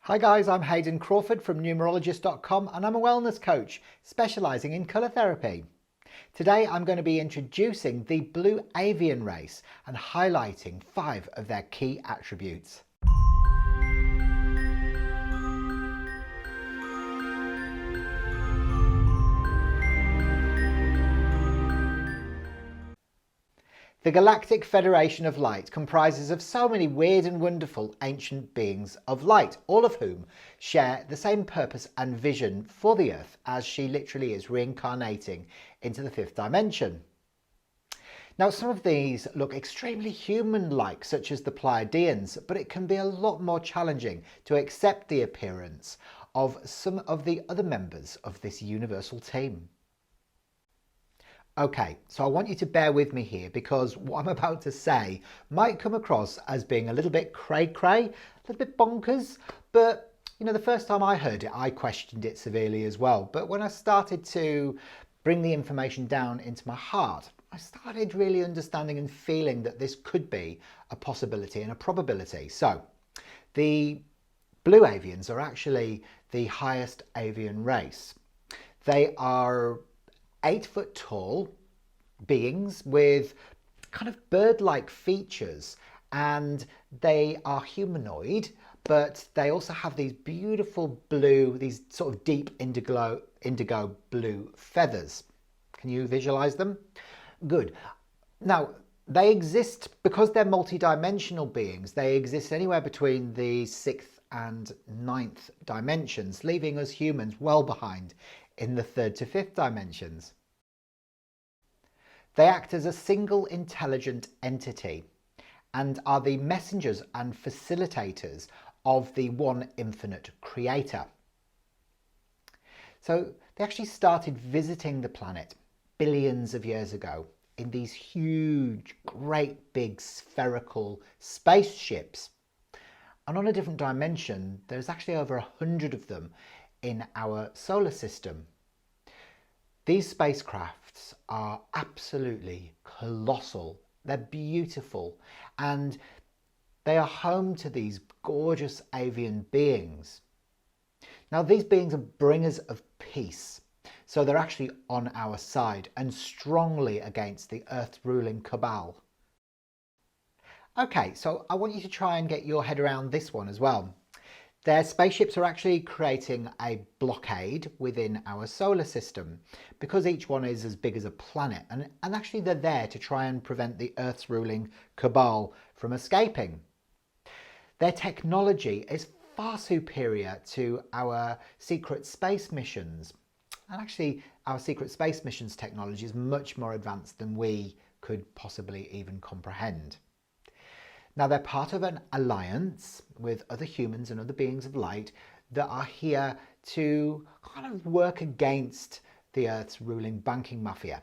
Hi guys, I'm Hayden Crawford from numerologist.com and I'm a wellness coach specialising in colour therapy. Today I'm going to be introducing the Blue Avian race and highlighting 5 of their key attributes. The Galactic Federation of Light comprises of so many weird and wonderful ancient beings of light, all of whom share the same purpose and vision for the Earth as she literally is reincarnating into the 5th dimension. Now, some of these look extremely human-like, such as the Pleiadians, but it can be a lot more challenging to accept the appearance of some of the other members of this universal team. Okay, so I want you to bear with me here because what I'm about to say might come across as being a little bit cray-cray, a little bit bonkers, but you know, the first time I heard it, I questioned it severely as well. But when I started to bring the information down into my heart, I started really understanding and feeling that this could be a possibility and a probability. So the Blue Avians are actually the highest avian race. They are 8 foot tall beings with kind of bird-like features, and they are humanoid, but they also have these beautiful blue, these sort of deep indigo blue feathers. Can you visualize them? Good. Now, they exist because they're multi-dimensional beings. They exist anywhere between the 6th and 9th dimensions, leaving us humans well behind in the 3rd to 5th dimensions. They act as a single intelligent entity and are the messengers and facilitators of the one infinite creator. So they actually started visiting the planet billions of years ago in these huge, great big spherical spaceships. And on a different dimension, there's actually over 100 of them in our solar system. These spacecrafts are absolutely colossal. They're beautiful, and they are home to these gorgeous avian beings. Now, these beings are bringers of peace, so they're actually on our side and strongly against the Earth's ruling cabal. Okay, so I want you to try and get your head around this one as well. Their spaceships are actually creating a blockade within our solar system because each one is as big as a planet, and actually they're there to try and prevent the Earth's ruling cabal from escaping. Their technology is far superior to our secret space missions, and actually our secret space missions technology is much more advanced than we could possibly even comprehend. Now, they're part of an alliance with other humans and other beings of light that are here to kind of work against the Earth's ruling banking mafia.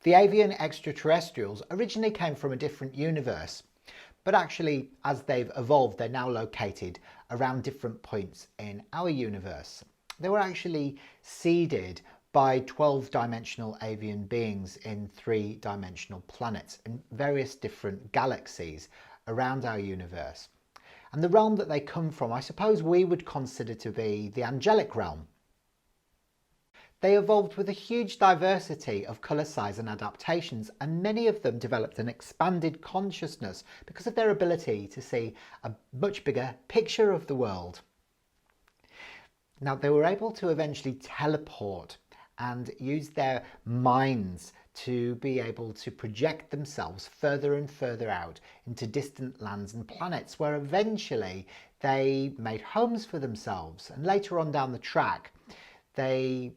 The avian extraterrestrials originally came from a different universe, but actually, as they've evolved, they're now located around different points in our universe. They were actually seeded by 12-dimensional avian beings in 3-dimensional planets in various different galaxies around our universe. And the realm that they come from, I suppose we would consider to be the angelic realm. They evolved with a huge diversity of colour, size and adaptations, and many of them developed an expanded consciousness because of their ability to see a much bigger picture of the world. Now, they were able to eventually teleport and use their minds to be able to project themselves further and further out into distant lands and planets, where eventually they made homes for themselves. And later on down the track, they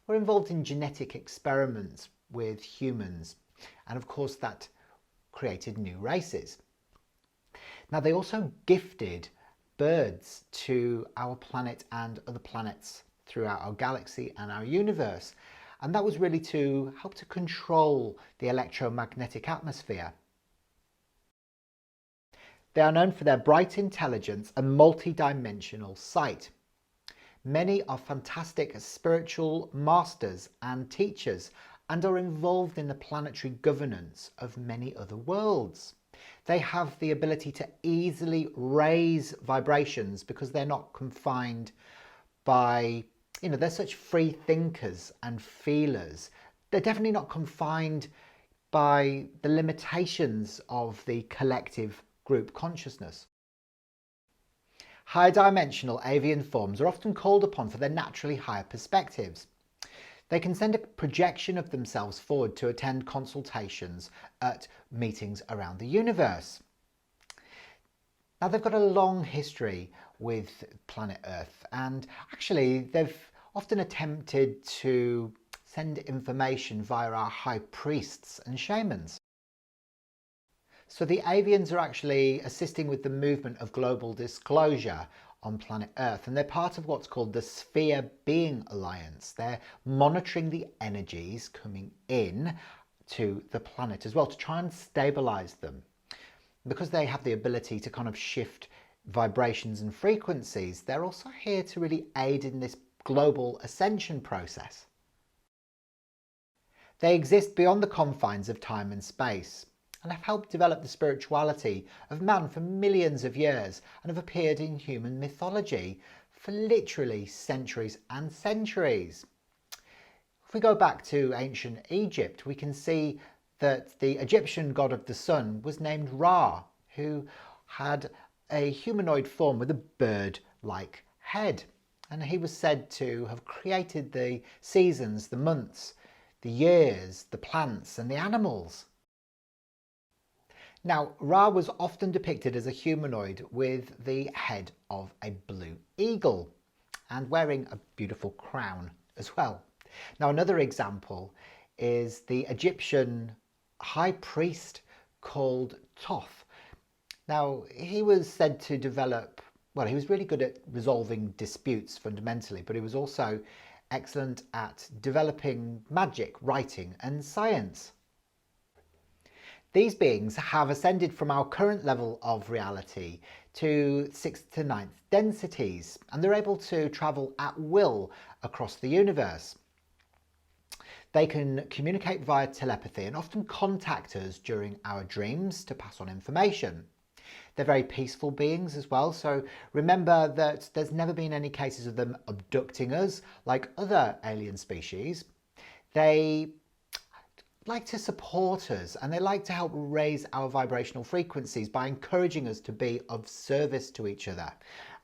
were involved in genetic experiments with humans. And of course, that created new races. Now, they also gifted birds to our planet and other planets throughout our galaxy and our universe, and that was really to help to control the electromagnetic atmosphere. They are known for their bright intelligence and multi-dimensional sight. Many are fantastic spiritual masters and teachers and are involved in the planetary governance of many other worlds. They have the ability to easily raise vibrations because they're not confined by, they're such free thinkers and feelers. They're definitely not confined by the limitations of the collective group consciousness. Higher dimensional avian forms are often called upon for their naturally higher perspectives. They can send a projection of themselves forward to attend consultations at meetings around the universe. Now, they've got a long history with planet Earth, and actually they've often attempted to send information via our high priests and shamans. So the avians are actually assisting with the movement of global disclosure on planet Earth, and they're part of what's called the Sphere Being Alliance. They're monitoring the energies coming in to the planet as well to try and stabilize them. Because they have the ability to kind of shift vibrations and frequencies, they're also here to really aid in this global ascension process. They exist beyond the confines of time and space, and have helped develop the spirituality of man for millions of years, and have appeared in human mythology for literally centuries and centuries. If we go back to ancient Egypt, we can see that the Egyptian god of the sun was named Ra, who had a humanoid form with a bird-like head. And he was said to have created the seasons, the months, the years, the plants and the animals. Now, Ra was often depicted as a humanoid with the head of a blue eagle and wearing a beautiful crown as well. Now, another example is the Egyptian high priest called Thoth. Now, he was said to develop, he was really good at resolving disputes fundamentally, but he was also excellent at developing magic, writing and science. These beings have ascended from our current level of reality to 6th to 9th densities, and they're able to travel at will across the universe. They can communicate via telepathy and often contact us during our dreams to pass on information. They're very peaceful beings as well, so remember that there's never been any cases of them abducting us like other alien species. They like to support us, and they like to help raise our vibrational frequencies by encouraging us to be of service to each other.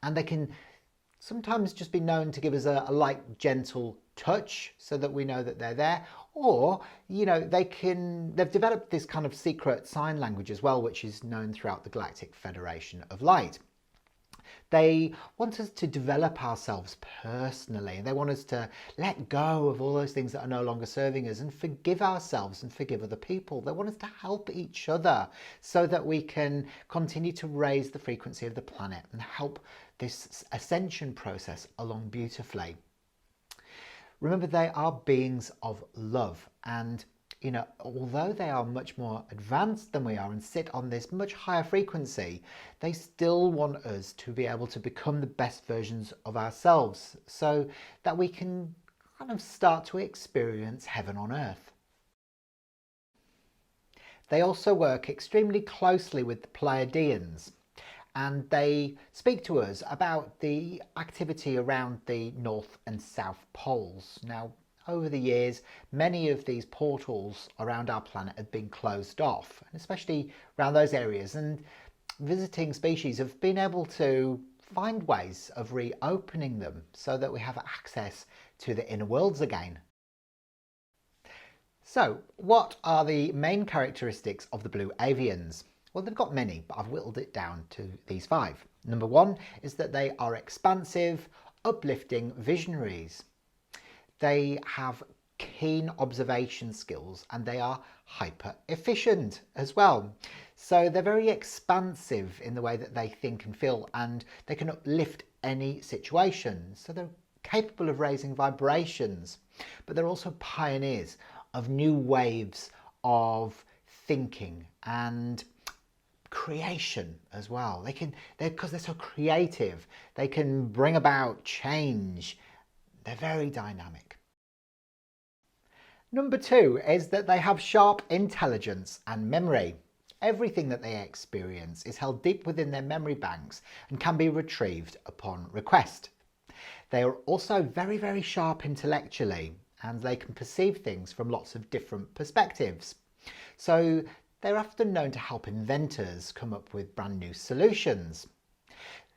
And they can sometimes just be known to give us a light, gentle touch so that we know that they're there. Or, they've developed this kind of secret sign language as well, which is known throughout the Galactic Federation of Light. They want us to develop ourselves personally. They want us to let go of all those things that are no longer serving us and forgive ourselves and forgive other people. They want us to help each other so that we can continue to raise the frequency of the planet and help this ascension process along beautifully. Remember, they are beings of love, and although they are much more advanced than we are and sit on this much higher frequency, they still want us to be able to become the best versions of ourselves so that we can kind of start to experience heaven on earth. They also work extremely closely with the Pleiadians, and they speak to us about the activity around the North and South Poles. Now, over the years, many of these portals around our planet have been closed off, especially around those areas, and visiting species have been able to find ways of reopening them so that we have access to the inner worlds again. So, what are the main characteristics of the blue avians? Well, they've got many, but I've whittled it down to these 5. Number 1 is that they are expansive, uplifting visionaries. They have keen observation skills, and they are hyper efficient as well. So they're very expansive in the way that they think and feel, and they can uplift any situation. So they're capable of raising vibrations, but they're also pioneers of new waves of thinking and creation as well. Because they're so creative, they can bring about change. They're very dynamic. Number 2 is that they have sharp intelligence and memory. Everything that they experience is held deep within their memory banks and can be retrieved upon request. They are also very, very sharp intellectually, and they can perceive things from lots of different perspectives. So they're often known to help inventors come up with brand new solutions.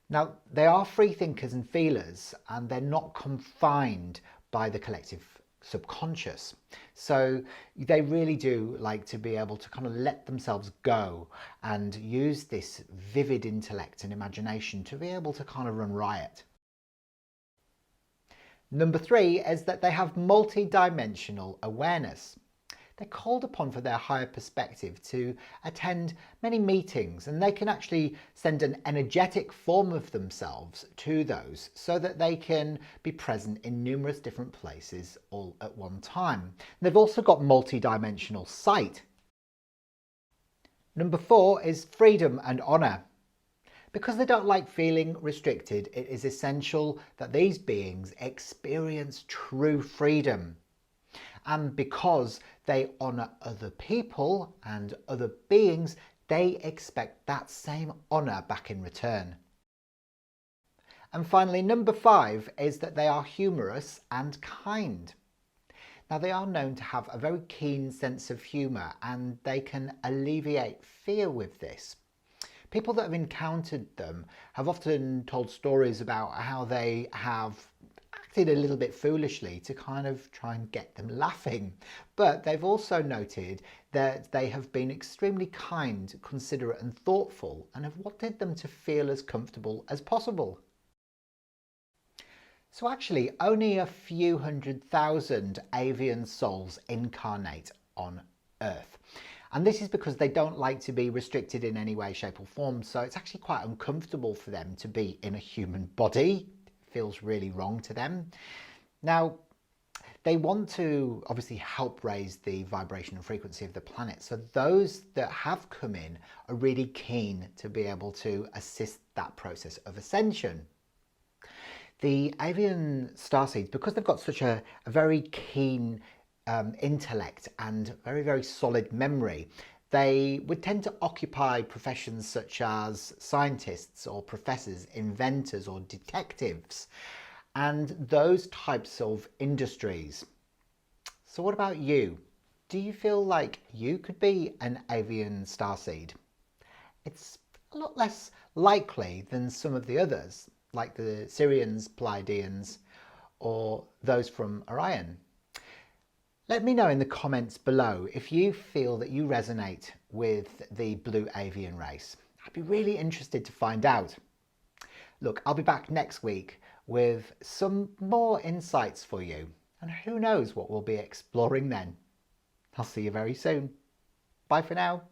Now, they are free thinkers and feelers, and they're not confined by the collective subconscious. So they really do like to be able to kind of let themselves go and use this vivid intellect and imagination to be able to kind of run riot. Number 3 is that they have multi-dimensional awareness. They're called upon for their higher perspective to attend many meetings, and they can actually send an energetic form of themselves to those so that they can be present in numerous different places all at one time. They've also got multi-dimensional sight. Number 4 is freedom and honour. Because they don't like feeling restricted, it is essential that these beings experience true freedom. And because they honour other people and other beings, they expect that same honour back in return. And finally, number 5 is that they are humorous and kind. Now, they are known to have a very keen sense of humour, and they can alleviate fear with this. People that have encountered them have often told stories about how they have acted a little bit foolishly to kind of try and get them laughing. But they've also noted that they have been extremely kind, considerate and thoughtful, and have wanted them to feel as comfortable as possible. So actually, only a few 100,000 avian souls incarnate on Earth. And this is because they don't like to be restricted in any way, shape or form. So it's actually quite uncomfortable for them to be in a human body. It feels really wrong to them. Now, they want to obviously help raise the vibration and frequency of the planet. So those that have come in are really keen to be able to assist that process of ascension. The Avian Starseeds, because they've got such a very keen intellect and very, very solid memory, they would tend to occupy professions such as scientists or professors, inventors or detectives, and those types of industries. So what about you? Do you feel like you could be an Avian Starseed? It's a lot less likely than some of the others, like the Sirians, Pleiadians, or those from Orion. Let me know in the comments below if you feel that you resonate with the Blue Avian race. I'd be really interested to find out. Look, I'll be back next week with some more insights for you, and who knows what we'll be exploring then. I'll see you very soon. Bye for now.